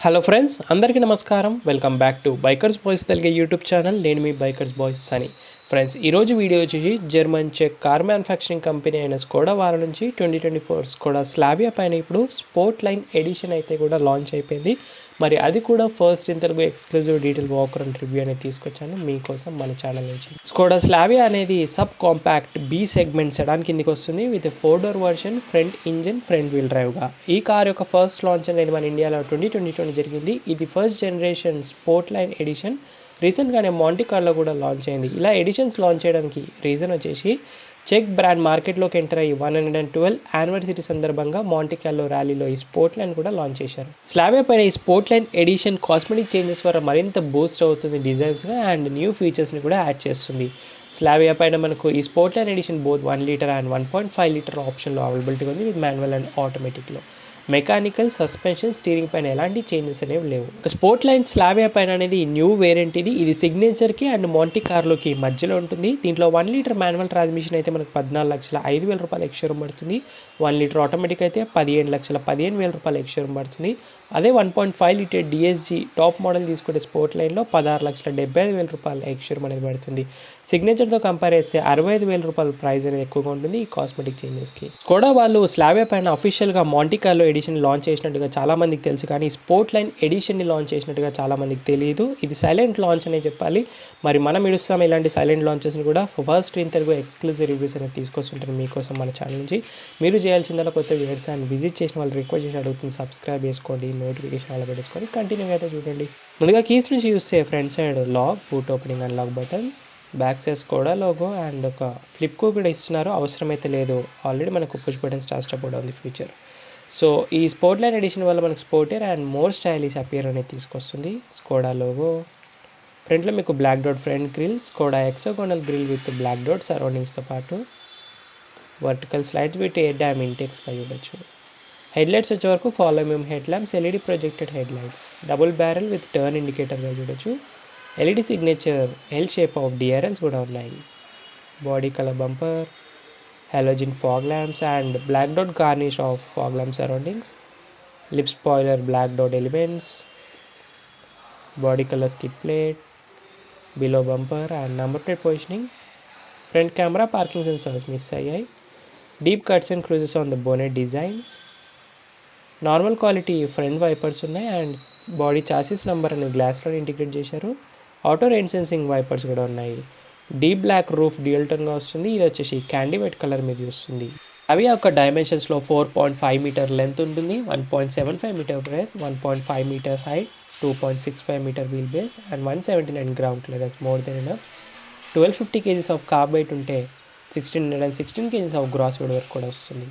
Hello friends, అందరికీ నమస్కారం. Welcome back to bikers boys Telugu YouTube channel. నేను మీ బైకర్స్ బాయ్స్ అని. ఫ్రెండ్స్, ఈరోజు వీడియో వచ్చేసి జర్మన్ చెక్ కార్ మ్యానుఫ్యాక్చరింగ్ కంపెనీ అయిన స్కోడా వాళ్ళ నుంచి 2024 స్కోడా స్లావియా పైన ఇప్పుడు స్పోర్ట్ లైన్ ఎడిషన్ అయితే కూడా లాంచ్ అయిపోయింది. మరి అది కూడా first in Telugu exclusive detail walker and review అనేది తీసుకొచ్చాను మీకోసం మన ఛానల్ నుంచి. స్కోడా స్లావియా అనేది sub compact B segment sedan కిందికి వస్తుంది with 4 door version, front engine, front wheel డ్రైవ్గా. ఈ కార్ యొక్క ఫస్ట్ లాంచ్ అనేది మన ఇండియాలో 2022 జరిగింది. ఇది first generation sport line edition. రీసెంట్గానే మాంటీ కార్లో కూడా లాంచ్ అయింది. ఇలా ఎడిషన్స్ లాంచ్ చేయడానికి రీజన్ వచ్చేసి చెక్ బ్రాండ్ మార్కెట్లోకి ఎంటర్ అయ్యి 112 యానివర్సరీ సందర్భంగా మాంటీ కార్లో ర్యాలీలో ఈ స్పోర్ట్ లైన్ కూడా లాంచ్ చేశారు. స్లావియా పైన ఈ sport line edition cosmetic changes వల్ల మరింత బూస్ట్ అవుతుంది డిజైన్స్గా అండ్ న్యూ ఫీచర్స్ని కూడా యాడ్ చేస్తుంది. స్లావియా పైన మనకు ఈ sport line edition both 1 litre and 1.5 litre ఆప్షన్లో అవైలబిలిటీ ఉంది విత్ మాన్యువల్ అండ్ ఆటోమేటిక్లో. మెకానికల్, సస్పెన్షన్, స్టీరింగ్ పైన ఎలాంటి చేంజెస్ అనేవి లేవు. స్పోర్ట్ లైన్ స్లావియా పైన అనేది న్యూ వేరియంట్ ఇది సిగ్నేచర్కి అండ్ మాంటీ కార్లోకి మధ్యలో ఉంటుంది. దీంట్లో 1 లీటర్ మాన్యువల్ ట్రాన్స్మిషన్ అయితే మనకు 14,05,000 రూపాయలు ఎక్స్షోరూమ్ పడుతుంది. 1 లీటర్ ఆటోమేటిక్ అయితే 15,15,000 రూపాయలు ఎక్స్షోరూమ్ పడుతుంది. అదే 1.5 లీటర్ డిఎస్జీ టాప్ మోడల్ తీసుకుంటే స్పోర్ట్ లైన్లో 16,75,000 రూపాయలు ఎక్స్షోరూమ్ అనేది పడుతుంది. సిగ్నేచర్తో కంపేర్ చేస్తే 65,000 రూపాయల ప్రైస్ అనేది ఎక్కువగా ఉంటుంది ఈ కాస్మెటిక్ చేంజెస్కి. కూడా వాళ్ళు స్లావియా పైన అఫీషియల్గా మాంటీ కార్లో ఎడిషన్ లాంచ్ చేసినట్టుగా చాలా మందికి తెలుసు, కానీ స్పోర్ట్ లైన్ ఎడిషన్ని లాంచ్ చేసినట్టుగా చాలా మందికి తెలియదు. ఇది సైలెంట్ లాంచ్ అనే చెప్పాలి. మరి మనం ఇడుస్తాం ఇలాంటి సైలెంట్ లాంచెస్ని కూడా. First in Telugu exclusive reviews అనేది తీసుకొస్తుంటారు మీకోసం మన ఛానల్ నుంచి. మీరు చేయాల్సిందల్లా కొత్త వ్యూవర్స్ అండ్ విజిట్ చేసిన వాళ్ళు రిక్వెస్ట్ చేసి అడుగుతుంది, సబ్స్క్రైబ్ చేసుకోండి, నోటిఫికేషన్ అలా పెట్టేసుకొని కంటిన్యూగా అయితే చూడండి. ముందుగా కీస్ నుంచి చూస్తే front side lock, boot opening and lock buttons, back side Skoda logo and ఒక ఫ్లిప్ కూడా ఇస్తున్నారు. అవసరమైతే లేదు, ఆల్రెడీ మనకు పుష్ బటన్ స్టార్ట్ కూడా ఉంది ఫీచర్. సో ఈ స్పోర్ట్ లైన్ ఎడిషన్ వల్ల మనకు sportier and more stylish appear అనేది తీసుకొస్తుంది. స్కోడా లోగో, ఫ్రంట్లో మీకు black dot front grille, Skoda hexagonal grille with black dot సరౌండింగ్స్తో పాటు vertical slides with air dam ఇంటెక్స్గా చూడొచ్చు. హెడ్లైట్స్ వచ్చే వరకు ఫాలో మేము head lamps, LED projected head lights, double barrel with turn ఇండికేటర్గా చూడొచ్చు. LED signature L shape of DRLs కూడా ఉన్నాయి. Body colour bumper, halogen fog lamps and black dot garnish of fog lamp surroundings, lip spoiler black dot elements, body color skid plate, below bumper and number plate positioning, front camera, parking sensors miss ayyayi, deep cuts and cruises on the bonnet designs, normal quality front wipers ఉన్నాయి and body chassis number అనేది గ్లాస్లో integrate చేశారు. Auto rain sensing wipers కూడా ఉన్నాయి. Deep black roof dual టోన్గా వస్తుంది. ఇది వచ్చేసి candy white colour మీద వస్తుంది. అవి ఒక డైమెన్షన్స్లో 4.5 మీటర్ లెంత్ ఉంటుంది, 1.75 meter breadth, 1.5 meter height, 2.65 meter wheel base and 179 ground clearance, more than enough. 1250 kgs of kerb weight ఉంటే 1616 కేజీస్ ఆఫ్ గ్రాస్ వెయిట్ వరకు కూడా వస్తుంది.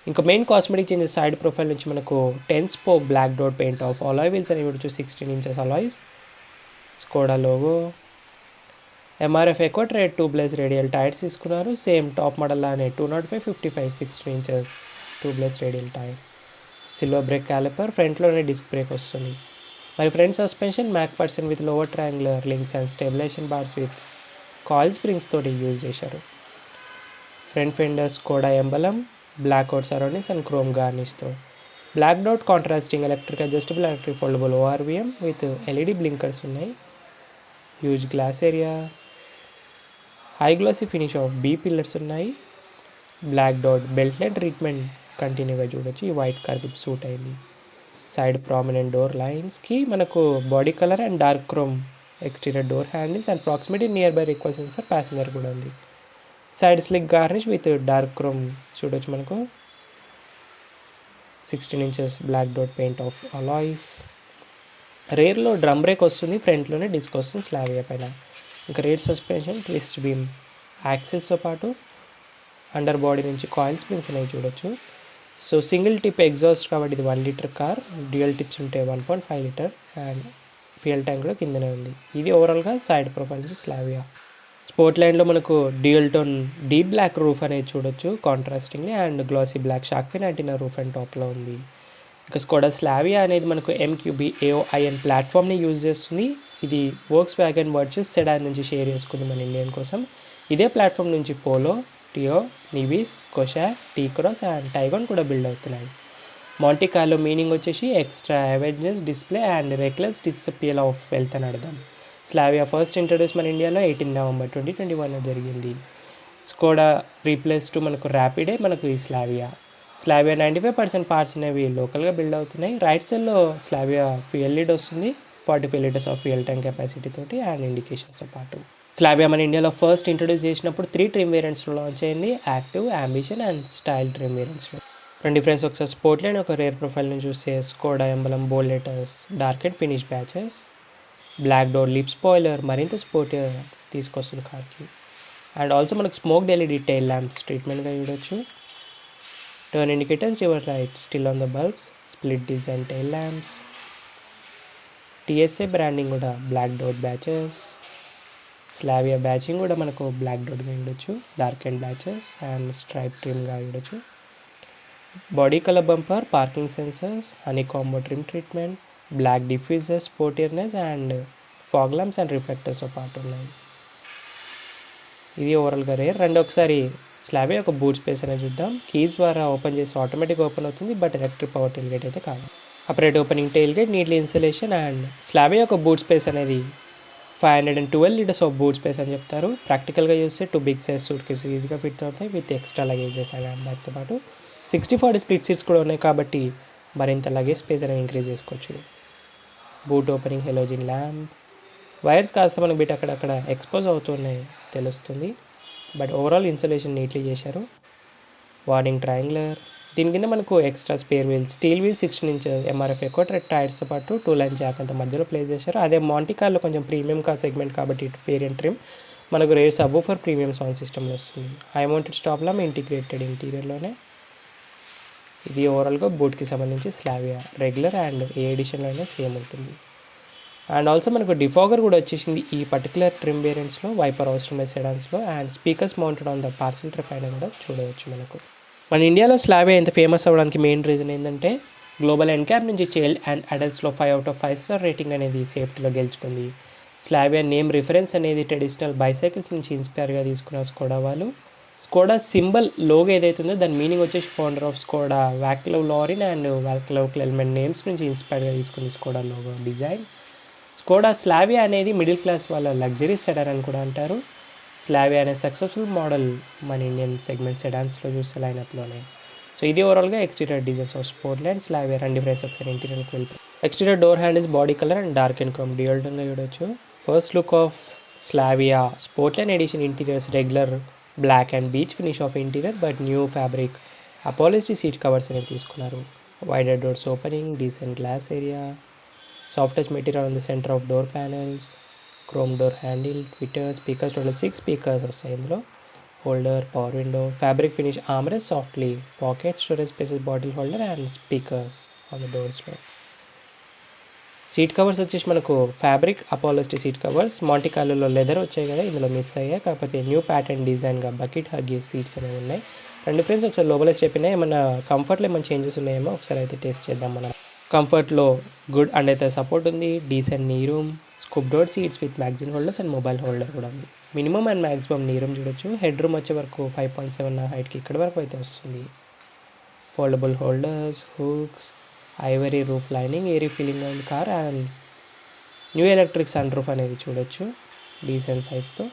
ఇంకా main cosmetic changes side profile నుంచి మనకు 10 spoke black dot paint of alloy wheels అనేవి చూడొచ్చు, 16 inches alloys. Skoda logo, MRF ఎక్వాట్రేట్ 2 బ్లేస్ రేడియల్ టైర్స్ తీసుకున్నారు. సేమ్ టాప్ మోడల్ లానే 205, 55, 16 ఇంచెస్ 2 బ్లేస్ radial tyre. Silver brake caliper, ఫ్రంట్లోనే డిస్క్ బ్రేక్ వస్తుంది. మరి front suspension McPherson with lower triangular links and stabilisation bars with coil springs తోటి use చేశారు. Front fenders Skoda emblem, black out surroundings and chrome గార్నిష్తో. Black dot contrasting electric adjustable electric foldable ORVM with LED blinkers ఉన్నాయి. Huge glass area, high glossy finish of B pillars ఉన్నాయి. Black dot belt line treatment కంటిన్యూగా చూడొచ్చు, ఈ white కార్కి suit అయింది. Side prominent door లైన్స్కి మనకు body colour and dark chrome exterior door handles and proximity near by request sensor passenger కూడా ఉంది. Side slick garnish with dark chrome చూడొచ్చు మనకు. 16 inches black dot paint of alloys. రేర్లో drum brake వస్తుంది, ఫ్రంట్లోనే disc వస్తుంది స్లావియా పైన. ఇంకా రేర్ సస్పెన్షన్, ట్విస్ట్ బీమ్ యాక్సిల్స్తో పాటు అండర్ బాడీ నుంచి కాయిల్ స్ప్రింగ్స్ అనేవి చూడొచ్చు. సో సింగిల్ టిప్ ఎగ్జాస్ట్ కాబట్టి ఇది 1 లీటర్ కార్, డ్యూయల్ టిప్స్ ఉంటే 1.5 లీటర్ అండ్ ఫ్యూయల్ ట్యాంక్ కూడా కిందనే ఉంది. ఇది ఓవరాల్గా సైడ్ ప్రొఫైల్ నుంచి స్లావియా. స్పోర్ట్ లైన్లో మనకు dual tone deep black roof అనేది చూడొచ్చు contrastingly and glossy black shark fin antenna roof and టాప్లో ఉంది. ఇంకా స్కోడా స్లావియా అనేది మనకు MQB AOIN ప్లాట్ఫామ్ని యూజ్ చేస్తుంది. ఇది వోక్స్ వ్యాగన్ వర్చెస్ సెడాన్ నుంచి షేర్ చేసుకుంది మన ఇండియన్ కోసం. ఇదే ప్లాట్ఫామ్ నుంచి పోలో, టియో, నివిస్, Kushaq, T cross and Taigun కూడా బిల్డ్ అవుతున్నాయి. మాంటీ కార్లో మీనింగ్ వచ్చేసి extra Avengers display and reckless disappear of wealth అని అర్థం. స్లావియా ఫస్ట్ ఇంట్రడ్యూస్ మన ఇండియాలో 18 నవంబర్ 2021 జరిగింది. స్కోడా రీప్లేస్ టు మనకు ర్యాపిడే మనకు ఈ స్లావియా 95% పార్ట్స్ అనేవి లోకల్గా బిల్డ్ అవుతున్నాయి. రైట్ సైడ్లో స్లావియా ఫ్యూయల్ లీడ్ వస్తుంది, 45 litres of fuel tank capacity తోటి అండ్ ఇండికేషన్స్తో పాటు. స్లావియా మన ఇండియాలో ఫస్ట్ ఇంట్రడ్యూస్ చేసినప్పుడు 3 ట్రిమ్ వేరియంట్స్లో లాంచ్ అయింది, active, ambition and style trim వేరియంట్స్లో. రెండు డిఫరెన్స్ ఒకసారి స్పోర్ట్ లైన్ ఒక రేర్ ప్రొఫైల్ నుంచి చూస్తే Skoda emblem bold letters dark and finish badges, black door lip spoiler మరింత స్పోర్ట్ తీసుకొస్తుంది కార్కి. అండ్ ఆల్సో మనకు స్మోక్ ఎల్ఈడి టైల్ ల్యాంప్స్ ట్రీట్మెంట్గా చూడొచ్చు. Turn indicators, reverse light still on the bulbs, split design tail lamps, TSA branding కూడా black door badges, Slavia badging కూడా మనకు black డోర్గా చూడొచ్చు, dark and badges and stripe ట్రిమ్గా చూడొచ్చు. Body colour bumper, parking sensors, honey combo trim treatment, black diffuser, sportiness and fog lamps and రిఫ్లెక్టర్స్తో పాటు ఉన్నాయి. ఇది ఓవరాల్గా రేర్. ఒకసారి స్లావియా ఒక బూట్ స్పేస్ అనేది చూద్దాం. కీస్ ద్వారా ఓపెన్ చేసి ఆటోమేటిక్గా ఓపెన్ అవుతుంది, but electric power tail gate అయితే కాదు. Operate opening tail gate, neatly installation. And Slavia ఒక బూట్ స్పేస్ అనేది 512 లీటర్స్ ఆఫ్ బూట్ స్పేస్ అని చెప్తారు. ప్రాక్టికల్గా చూస్తే 2 బిగ్ సైజ్ సూట్ కేసెస్ ఈజీగా ఫిట్ అవుతాయి with extra luggages and hand బ్యాగ్తో పాటు. 60/40 స్ప్లిట్ సీట్స్ కూడా ఉన్నాయి కాబట్టి మరింత లగేజ్ స్పేస్ అనేది ఇంక్రీజ్ చేసుకోవచ్చు. Boot opening halogen lamp, wires కాస్త మనకు బిట్ అక్కడక్కడ ఎక్స్పోజ్ అవుతున్నాయి తెలుస్తుంది, బట్ ఓవరాల్ ఇన్సులేషన్ నీట్లీ చేశారు. వార్నింగ్ ట్రయాంగులర్, దీని కింద మనకు extra spare wheels, steel wheels 16 inch MRF ఎక్కువ టైర్స్తో పాటు 2 లైన్ జాక్ అంత మధ్యలో ప్లేస్ చేశారు. అదే మాంటీ కార్లో కొంచెం ప్రీమియం కార్ సెగ్మెంట్ కాబట్టి వేరియంట్ ట్రిమ్ మనకు రేర్ సబ్వూఫర్ ప్రీమియం సౌండ్ సిస్టమ్లో వస్తుంది. High mounted stop lamp integrated ఇంటీరియర్లోనే. ఇది ఓవరాల్గా బూట్కి సంబంధించి స్లావియా రెగ్యులర్ అండ్ ఏ ఎడిషన్లో అయినా సేమ్ ఉంటుంది. అండ్ ఆల్సో మనకు డిఫాగర్ కూడా వచ్చేసింది ఈ పర్టికులర్ ట్రిమ్ వేరియంట్స్లో, వైపర్ అవసరం లేదు సెడాన్స్లో. And speakers mounted on the parcel tray అయినా కూడా చూడవచ్చు. మనకు మన ఇండియాలో స్లావియా ఎంత ఫేమస్ అవ్వడానికి మెయిన్ రీజన్ ఏంటంటే గ్లోబల్ ఎన్క్యాప్ నుంచి చైల్డ్ అండ్ అడల్ట్స్లో 5/5 స్టార్ రేటింగ్ అనేది సేఫ్టీలో గెలుచుకుంది. స్లావియా నేమ్ రిఫరెన్స్ అనేది ట్రెడిషనల్ బైసైకిల్స్ నుంచి ఇన్స్పైర్గా తీసుకున్న స్కోడా వాళ్ళు. స్కోడా సింబల్ లోగో ఏదైతుందో దాని మీనింగ్ వచ్చేసి founder of Skoda Vaclav Laurin and Vaclav Klement names నుంచి ఇన్స్పైర్గా తీసుకుంది Skoda logo design. Skoda Slavia అనేది మిడిల్ క్లాస్ వాళ్ళ లగ్జరీ సెడాన్ అని కూడా అంటారు. స్లావియా అనే సక్సెస్ఫుల్ మోడల్ మన ఇండియన్ సెగ్మెంట్ సెడాన్స్లో చూస్తే లైనప్లోనే. సో ఇది ఓవరాల్గా exterior designs of sport line Slavia. రెండు డిఫరెన్స్ ఒకసారి ఇంటీరియర్కి వెళ్ళిపోయి exterior door handles body colour and dark and chrome dual టోన్గా చూడొచ్చు. First look of Slavia sport line edition interiors regular black and beige finish of interior but new fabric upholstery seat covers అనేవి తీసుకున్నారు. Wider doors opening, decent glass area, soft touch material on the centre of door panels, chrome door handle, tweeter, speakers total 6 speakers వస్తాయి ఇందులో. Holder, power window, fabric finish armrest, softly pocket storage spaces, bottle holder and speakers on the డోర్స్లో. Seat covers వచ్చేసి మనకు fabric upholstery seat covers. Monty కార్లో leather వచ్చాయి కదా, ఇందులో miss అయ్యాయి. కాకపోతే న్యూ ప్యాటర్న్ డిజైన్గా బకెట్ హగ్గీ సీట్స్ అనేవి ఉన్నాయి. రెండు ఫ్రెండ్స్ ఒకసారి లోపల స్టెప్ అయినా ఏమన్నా కంఫర్ట్లో ఏమైనా చేంజెస్ ఉన్నాయేమో ఒకసారి అయితే టెస్ట్ చేద్దాం మనం. కంఫర్ట్లో గుడ్ అండ్ అయితే సపోర్ట్ ఉంది, decent knee room, scoop door seats with magazine holders and mobile holder కూడా ఉంది. Minimum and maximum knee room చూడొచ్చు. హెడ్ రూమ్ వచ్చే వరకు 5.7 హైట్కి ఇక్కడ వరకు అయితే వస్తుంది. Foldable holders, hooks, ivory roof lining, airy feeling on car and new electric sun roof అనేది చూడొచ్చు డీసెంట్ సైజ్తో.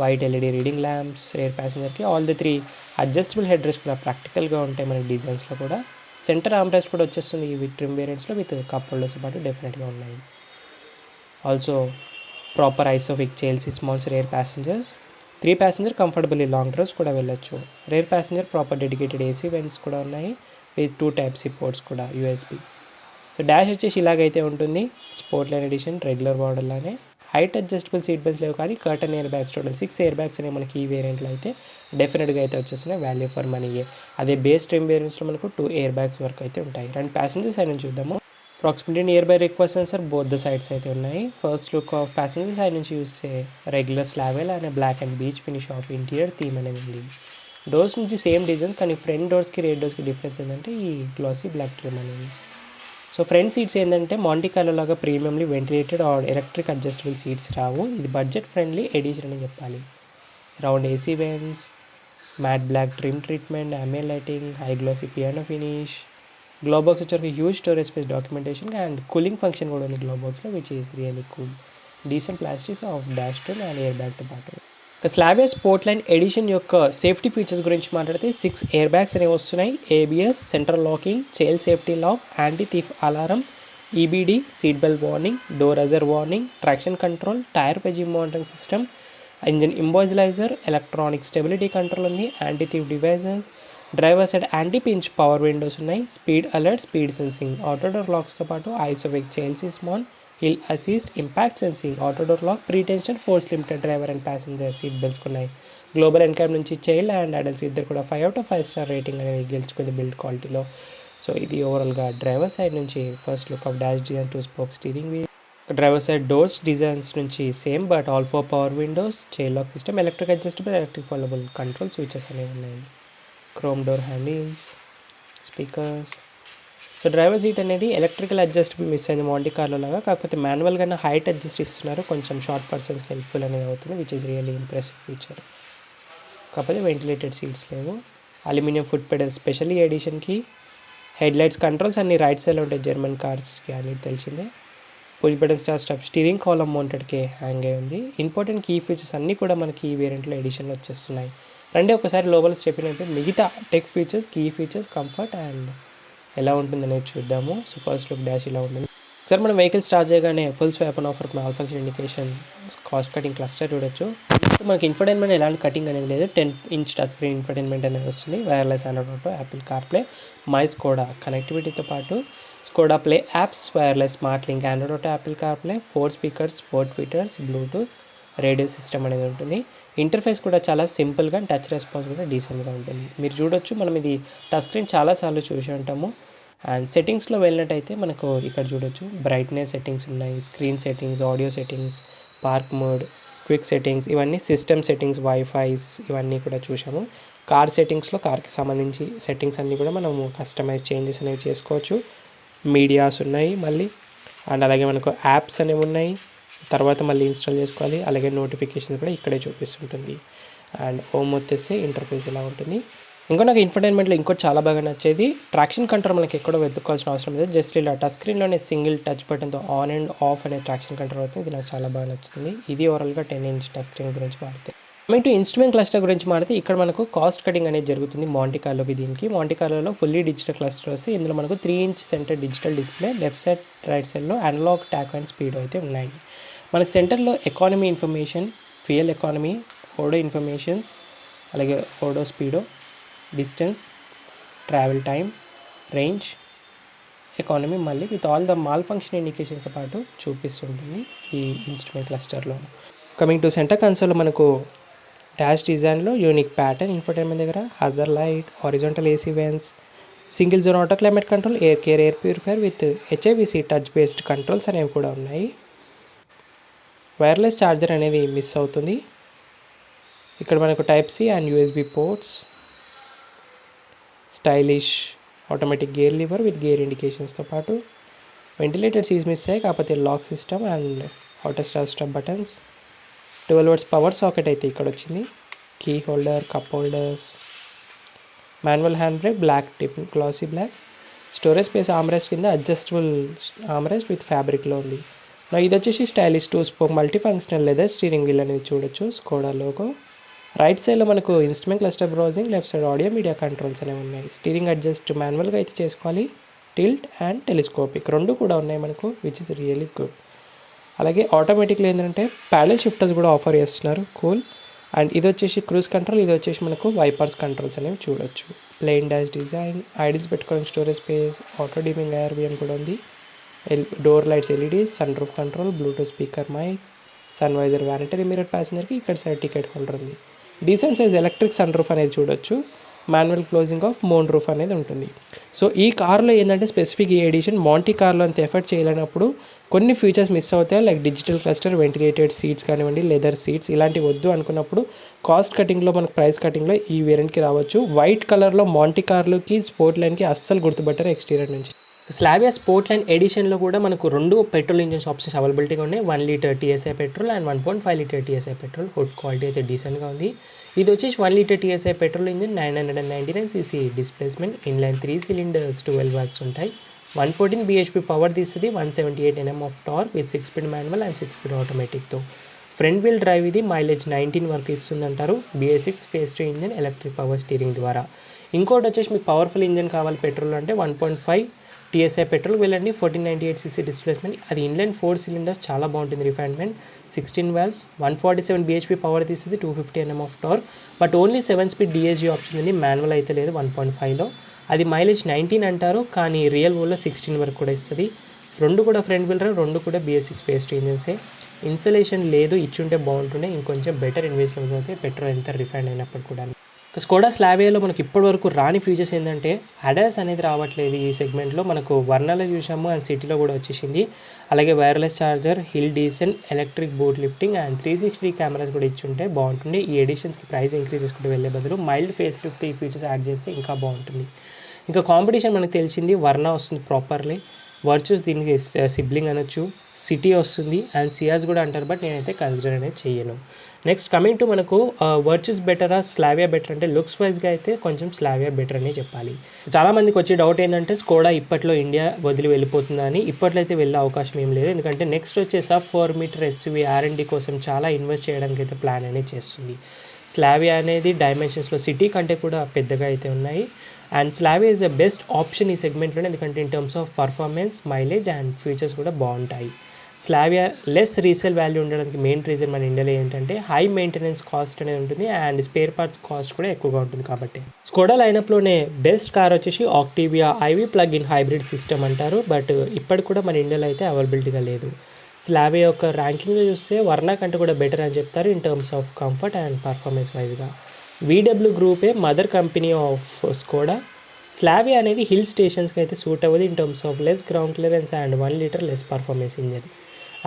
White LED reading lamps rear ప్యాసింజర్కి. All the 3 adjustable head rest కూడా ప్రాక్టికల్గా ఉంటాయి మనకి డిజైన్స్లో కూడా. సెంటర్ ఆర్మ్ రెస్ట్ కూడా వచ్చేస్తుంది ఈ ట్రిమ్ వేరియంట్స్లో విత్ కప్ హోల్డర్స్ పాటు డెఫినెట్గా ఉన్నాయి. ఆల్సో ప్రాపర్ ఐసోఫిక్ చైల్సీ స్మాల్స్ rear passengers. 3 passenger comfortably long drives కూడా వెళ్ళొచ్చు. Rear passenger proper dedicated AC vents కూడా ఉన్నాయి విత్ 2 Type-C పోర్ట్స్ కూడా యూఎస్బి. సో డాష్ వచ్చేసి ఇలాగైతే ఉంటుంది. స్పోర్ట్ లైన్ ఎడిషన్ రెగ్యులర్ మోడల్లానే. హైట్ అడ్జస్టబుల్ సీట్ బెల్ట్స్ లేవు కానీ curtain air bags total 6 air bags అనేవి మనకి ఈ వేరియంట్లో అయితే డెఫినెట్గా అయితే వచ్చేస్తున్నాయి. వాల్యూ ఫర్ మనీయే. అదే బేస్ ట్రిమ్ వేరియంట్స్లో మనకు 2 ఎయిర్ బ్యాగ్స్ వరకు అయితే ఉంటాయి. రెండు ప్యాసింజర్ సైడ్ నుంచి చూద్దాము. Approximately near by request sensor both the sides అయితే ఉన్నాయి. First look of passenger side నుంచి చూస్తే రెగ్యులర్ స్లావెల్ అనే black and beige finish of interior theme అనేది ఉంది. డోర్స్ నుంచి సేమ్ డిజైన్ కానీ ఫ్రంట్ డోర్స్కి రేర్ డోర్స్కి డిఫరెన్స్ ఏంటంటే ఈ గ్లాసీ బ్లాక్ ట్రిమ్ అనేది. సో ఫ్రంట్ సీట్స్ ఏంటంటే మాంటీ కార్లో లాగా premiumly ventilated or electric adjustable seats రావు. ఇది బడ్జెట్ ఫ్రెండ్లీ ఎడిషన్ అని చెప్పాలి. Round AC vents, matte black trim treatment, ambient lighting, high glossy piano finish, glove box వచ్చేసరికి huge storage space, documentation and cooling function కూడా ఉంది glove బాక్స్లో, which is really cool. Decent plastics of dash tool and air బ్యాగ్తో పాటు. Slavia sport line edition యొక్క safety features గురించి మాట్లాడితే 6 air bags అనేవి వస్తున్నాయి. ABS, central locking, child safety lock, anti theft alarm, EBD, seat belt warning, door ajar warning, traction control, tyre paging monitoring system, engine immobiliser, electronic stability control ఉంది, anti theft devices, driver side anti pinch power windows ఉన్నాయి, speed alert, speed sensing, auto door లాక్స్తో పాటు Isofix child సిస్మాన్, hill assist, impact sensing, auto door lock, pre tension, force limited driver and passenger seat belts ఉన్నాయి. Global ఎన్కామ్ నుంచి child and adults ఇద్దరు కూడా 5 out of 5 star rating అనేది గెలుచుకుంది బిల్డ్ క్వాలిటీలో. సో ఇది ఓవరాల్గా డ్రైవర్ సైడ్ నుంచి first look of dash design, 2 spokes steering wheel. Driver side doors designs నుంచి same but all 4 power windows, child lock system, electric adjustable, electric foldable control switches అనేవి ఉన్నాయి. Chrome door handles, speakers. So driver seat అనేది electrical adjustable miss అయింది Monte Carlo లాగా, కాకపోతే మాన్యువల్గా height adjust ఇస్తున్నారు, కొంచెం షార్ట్ పర్సన్స్కి హెల్ప్ఫుల్ అనేది అవుతుంది, which is really impressive feature. కాకపోతే వెంటిలేటెడ్ సీట్స్ లేవు. అల్యూమినియం ఫుట్ పెడల్ స్పెషల్ ఈ ఎడిషన్కి. హెడ్ లైట్స్ కంట్రోల్స్ అన్ని రైట్ సైడ్లో ఉంటాయి జర్మన్ కార్స్కి అనేది తెలిసిందే. Push button stop steering column మౌంటెడ్కి హ్యాంగ్ అయి ఉంది. ఇంపార్టెంట్ కీ ఫీచర్స్ అన్నీ కూడా మనకి ఈ వేరియంట్లో ఎడిషన్లో వచ్చేస్తున్నాయి. రండి ఒకసారి లోపల స్టెప్ అయినప్పుడు మిగతా tech features, key features, comfort and ఎలా ఉంటుందనేది చూద్దాము. సో ఫస్ట్ లుక్ డాష్ ఇలా ఉంటుంది. సార్ మనం వెహికల్ స్టార్ట్ చేయగానే full swap on offer all function indication, cost cutting cluster చూడొచ్చు. మనకి ఇన్ఫర్టైన్మెంట్ ఎలాంటి కటింగ్ అనేది లేదు, 10-inch టచ్ స్క్రీన్ ఇన్ఫర్టైన్మెంట్ అనేది వస్తుంది. Wireless Android auto, Apple CarPlay, my Skoda కనెక్టివిటీతో పాటు Skoda play apps, wireless smart link, Android auto, Apple CarPlay, 4 speakers, 4 tweeters, Bluetooth, radio system అనేది ఉంటుంది. ఇంటర్ఫేస్ కూడా చాలా సింపుల్గా, టచ్ రెస్పాన్స్ కూడా డీసెంట్గా ఉంటుంది. మీరు చూడొచ్చు, మనం ఇది టచ్ స్క్రీన్ చాలాసార్లు చూసి ఉంటాము. అండ్ సెట్టింగ్స్లో వెళ్ళినట్టయితే మనకు ఇక్కడ చూడొచ్చు బ్రైట్నెస్ సెట్టింగ్స్ ఉన్నాయి, screen settings, audio settings, park mode, quick settings, ఇవన్నీ సిస్టమ్ సెట్టింగ్స్, వైఫైస్ ఇవన్నీ కూడా చూసాము. కార్ సెట్టింగ్స్లో కార్కి సంబంధించి సెట్టింగ్స్ అన్నీ కూడా మనము కస్టమైజ్ చేంజెస్ అనేవి చేసుకోవచ్చు. మీడియాస్ ఉన్నాయి మళ్ళీ, అండ్ అలాగే మనకు యాప్స్ అనేవి ఉన్నాయి, తర్వాత మళ్ళీ ఇన్స్టాల్ చేసుకోవాలి. అలాగే నోటిఫికేషన్ కూడా ఇక్కడే చూపిస్తుంటుంది. అండ్ హోమ్ వచ్చేసి ఇంటర్ఫేస్ ఇలా ఉంటుంది. ఇంకో నాకు ఇన్ఫర్టైన్మెంట్లో ఇంకోటి చాలా బాగా నచ్చేది, ట్రాక్షన్ కంట్రోల్ మనకి ఎక్కడో వెతుక్కోవాల్సిన అవసరం లేదు, జస్ట్ ఇలా టచ్ స్క్రీన్లోనే సింగిల్ టచ్ బటన్తో ఆన్ అండ్ ఆఫ్ అనే ట్రాక్షన్ కంట్రోల్ అవుతుంది. ఇది నాకు చాలా బాగా నచ్చుతుంది. ఇది ఓవరాల్గా 10-inch టచ్ స్క్రీన్ గురించి మాడితే. కమింగ్ టు ఇన్స్ట్రుమెంట్ క్లస్టర్ గురించి మాడితే ఇక్కడ మనకు కాస్ట్ కటింగ్ అనేది జరుగుతుంది మాంటీ కార్లోకి. దీనికి మాంటీ కార్లో ఫుల్లీ డిజిటల్ క్లస్టర్ వస్తే ఇందులో మనకు 3-inch centre digital display, left side right సైడ్లో అనలాగ్ ట్యాక్ అండ్ స్పీడ్ అయితే ఉన్నాయి. మనకి సెంటర్లో economy information, fuel economy, odo informations, అలాగే odo speedo, distance, travel time, range, economy, మళ్ళీ with all the malfunction ఇండికేషన్స్తో పాటు చూపిస్తుంటుంది ఈ ఇన్స్ట్రుమెంట్ క్లస్టర్లో. కమింగ్ టు సెంటర్ కన్సోల్లో మనకు డాష్ డిజైన్లో యూనిక్ ప్యాటర్న్, ఇన్ఫర్టైన్మెంట్ దగ్గర hazard light, horizontal AC vents, single zone auto climate control, air care, air purifier with హెచ్ఐవిసి touch based controls అనేవి కూడా ఉన్నాయి. వైర్లెస్ ఛార్జర్ అనేది మిస్ అవుతుంది. ఇక్కడ మనకు type C and USB ports, stylish automatic gear lever with gear ఇండికేషన్స్తో పాటు ventilated seats miss అయ్యాయి, కాకపోతే lock system and auto stop buttons, 12 volts power socket అయితే ఇక్కడ వచ్చింది, key holder, cup holders, manual hand brake, black tip, glossy black, storage space armrest కింద adjustable armrest with ఫ్యాబ్రిక్లో ఉంది. ఇది వచ్చేసి stylish 2 spoke multi functional leather steering wheel అనేది చూడొచ్చు. Skoda logo. రైట్ సైడ్లో మనకు instrument cluster browsing, left side audio media controls అనేవి ఉన్నాయి. స్టీరింగ్ అడ్జస్ట్ మాన్యువల్గా అయితే చేసుకోవాలి, టిల్ట్ అండ్ టెలిస్కోపిక్ రెండు కూడా ఉన్నాయి మనకు, విచ్ ఇస్ రియల్లీ గుడ్. అలాగే ఆటోమేటిక్లో ఏంటంటే ప్యాడల్ షిఫ్టర్స్ కూడా ఆఫర్ చేస్తున్నారు, కూల్. అండ్ ఇది వచ్చేసి క్రూజ్ కంట్రోల్, ఇది వచ్చేసి మనకు వైపర్స్ కంట్రోల్స్ అనేవి చూడొచ్చు. ప్లెయిన్ డాష్ డిజైన్, ఐడీస్ పెట్టుకోవడానికి storage space, auto dimming IRV అని కూడా ఉంది. Door lights LEDs, sun roof control, Bluetooth speaker mics, sun visor, vanity mirror ప్యాసింజర్కి ఇక్కడ సైడ్ టికెట్ హోల్డర్ ఉంది. Decent size electric sun roof అనేది చూడొచ్చు. Manual closing of moon roof అనేది ఉంటుంది. సో ఈ కార్లో ఏంటంటే స్పెసిఫిక్ ఈ ఎడిషన్ మాంటీ కార్లో అంత ఎఫర్ట్ చేయలేనప్పుడు కొన్ని ఫీచర్స్ మిస్ అవుతాయి, like digital cluster, ventilated seats కానివ్వండి, లెదర్ సీట్స్ ఇలాంటివి వద్దు అనుకున్నప్పుడు కాస్ట్ కటింగ్లో మనకు ప్రైస్ కటింగ్లో ఈ వేరియంట్కి రావచ్చు. వైట్ కలర్లో మాంటీ కార్లోకి స్పోర్ట్ లైన్కి అస్సలు గుర్తుపట్టారు ఎక్స్టీరియర్ నుంచి. స్లావియా స్పోర్ట్ లైన్ ఎడిషన్లో కూడా మనకు 2 పెట్రోల్ ఇంజిన్స్ ఆప్షన్స్ అవైలబిలిటీగా ఉన్నాయి. 1 liter TSI petrol and 1.5 liter TSI petrol. Hood quality అయితే డీసెంట్గా ఉంది. ఇది వచ్చేసి 1 litre TSI petrol engine, 999 cc displacement, inline 3 cylinders 12 valves ఉంటాయి. 114 bhp పవర్ తీస్తుంది, 178 Nm of torque with 6 speed manual and 6 speed ఆటోమేటిక్తో. Front wheel drive ఇది, mileage 19 వరకు ఇస్తుందంటారు. BS6 phase 2 engine, electric power steering ద్వారా. ఇంకోటి వచ్చేసి మీకు పవర్ఫుల్ ఇంజిన్ కావాలి పెట్రోల్ అంటే 1.5 TSI పెట్రోల్ వెళ్ళండి, 1498 cc డిస్ప్లేస్మెంట్. అది ఇన్లైన్ 4 cylinders, చాలా బాగుంటుంది రిఫైన్మెంట్, 16 valves, 147 bhp పవర్ తీస్తుంది, 250 Nm of torque. But only 7 speed DSG option ఉంది, మాన్యువల్ అయితే లేదు 1.5లో. అది మైలేజ్ 19 అంటారు, కానీ రియల్ వోల్లో 16 వరకు కూడా ఇస్తుంది. రెండు కూడా ఫ్రంట్ వీల్ డ్రైవ్, రెండు కూడా BS6 phase 2 ఇంజిన్సే. ఇన్సలేషన్ లేదు, ఇచ్చుంటే బాగుంటుండే, ఇంకొంచెం బెటర్ ఇన్వెస్ట్మెంట్ అయితే పెట్రోల్ ఎంత రిఫైన్ అయినప్పుడు కూడా. స్కోడా స్లావియాలో మనకి ఇప్పటివరకు రాని ఫీచర్స్ ఏంటంటే ADAS అనేది రావట్లేదు ఈ సెగ్మెంట్లో. మనకు వర్నాలో చూసాము అండ్ సిటీలో కూడా వచ్చేసింది. అలాగే wireless charger, hill decent, electric boot lifting and 360 cameras కూడా ఇచ్చుంటే బాగుంటుంది. ఈ ఎడిషన్స్కి ప్రైస్ ఇంక్రీజ్ చేసుకుంటూ వెళ్ళే బదులు మైల్డ్ ఫేస్ లిఫ్ట్ ఈ ఫీచర్స్ యాడ్ చేస్తే ఇంకా బాగుంటుంది. ఇంకా కాంపిటీషన్ మనకు తెలిసింది, వర్నా వస్తుంది ప్రాపర్లీ, వర్చ్యూస్ దీనికి సిబ్లింగ్ అనొచ్చు, సిటీ వస్తుంది అండ్ సియాస్ కూడా అంటారు, బట్ నేనైతే కన్సిడర్ అనేది చేయను. నెక్స్ట్ కమింగ్ టు మనకు వర్చ్యూస్ బెటరా స్లావియా బెటర్ అంటే లుక్స్ వైజ్గా అయితే కొంచెం స్లావియా బెటర్ అనే చెప్పాలి. చాలామందికి వచ్చే డౌట్ ఏంటంటే స్కోడా ఇప్పట్లో ఇండియా వదిలి వెళ్ళిపోతుందా అని. ఇప్పట్లో అయితే వెళ్ళే అవకాశం ఏం లేదు, ఎందుకంటే నెక్స్ట్ వచ్చే సబ్ 4 మీటర్ SUV R&D కోసం చాలా ఇన్వెస్ట్ చేయడానికి అయితే ప్లాన్ అనేది చేస్తుంది. స్లావియా అనేది డైమెన్షన్స్లో సిటీ కంటే కూడా పెద్దగా అయితే ఉన్నాయి and Slavia is the best option ఈ సెగ్మెంట్లో, ఎందుకంటే in terms of performance, mileage and features కూడా బాగుంటాయి. స్లావియా లెస్ రీసేల్ వాల్యూ ఉండడానికి మెయిన్ రీజన్ మన ఇండియాలో ఏంటంటే హై మెయింటెనెన్స్ కాస్ట్ అనేది ఉంటుంది అండ్ స్పేర్ పార్ట్స్ కాస్ట్ కూడా ఎక్కువగా ఉంటుంది కాబట్టి. స్కోడా లైనప్లోనే బెస్ట్ కార్ వచ్చేసి ఆక్టివియా IV ప్లగ్-ఇన్ హైబ్రిడ్ సిస్టమ్ అంటారు, బట్ ఇప్పటికి కూడా మన ఇండియాలో అయితే అవైలబిలిటీగా లేదు. స్లావియా యొక్క ర్యాంకింగ్లో చూస్తే వర్నా కంటే కూడా బెటర్ అని చెప్తారు in terms of comfort and performance వైజ్గా. VW గ్రూపే mother company of Skoda. Slavia అనేది హిల్ స్టేషన్స్కి అయితే సూట్ అవ్వదు in terms of less ground clearance and 1 litre less performance engine.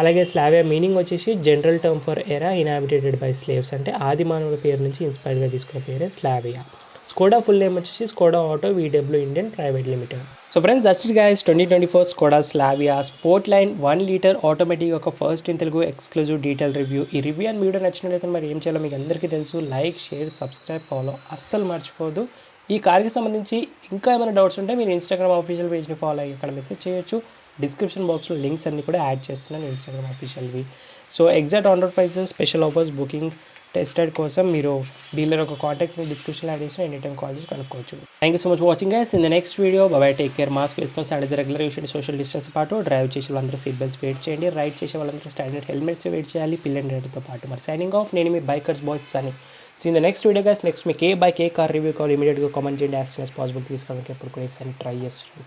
అలాగే స్లావియా మీనింగ్ వచ్చేసి general term for era inhabited by slaves, అంటే ఆది మానవుల పేరు నుంచి ఇన్స్పైర్డ్గా తీసుకున్న పేరే స్లావియా. స్కోడా ఫుల్ నేమ్ వచ్చేసి Skoda auto VW Indian private limited. So friends, that's it guys, 2024 Skoda Slavia sport line 1 litre automatic ఒక first in Telugu exclusive detail review. ఈ రివ్యూ అండ్ వీడియో నచ్చినట్లయితే మరి ఏం చేయాలో మీకు అందరికీ తెలుసు. లైక్, షేర్, సబ్స్క్రైబ్, ఫాలో అస్సలు మర్చిపోదు. ఈ కార్కి సంబంధించి ఇంకా ఏమైనా డౌట్స్ ఉంటే మీరు ఇన్స్టాగ్రామ్ ఆఫీషియల్ పేజ్ని ఫాలో అయ్యి అక్కడ మెసేజ్ చేయొచ్చు. డిస్క్రిప్షన్ బాక్స్లో లింక్స్ అన్ని కూడా యాడ్ చేస్తున్నాను ఇన్స్టాగ్రామ్ ఆఫీషియల్వి. So exact on road prices, special offers, booking, test ride కోసం మీరు డీలర్ ఒక కాంటాక్ట్ని డిస్క్రిప్షన్లో యాడ్ చేసిన ఎనీ టైం కాల్ చేసి కనుక్కోవచ్చు. Thank you so much for watching guys. In the next video bye take care, mask వేసుకొని sanitiser regular use చేయండి, social distance పాటు డ్రైవ్ చేసే వాళ్ళందరూ సీట్ బెల్ట్స్ వెయిట్ చేయండి, రైడ్ చేసే వాళ్ళందరూ స్టాండర్డ్ హెల్మెట్స్ వెయిట్ చేయాలి, పిల్ అండ్ రైడ్తో పాటు. మరి సైనింగ్ ఆఫ్, నేను మీ bikers boys Sunny. So in the next video guys, next మీకు ఏ బైక్ ఏ కార్ రివ్యూ కావాలి ఇమీడియట్గా కామెంట్ చేయండి. యాజ్ సూన్ యాజ్ పాసిబుల్ తీసుకోవడానికి ఎప్పుడు కూడా సనీ ట్రై చేస్తున్నాను.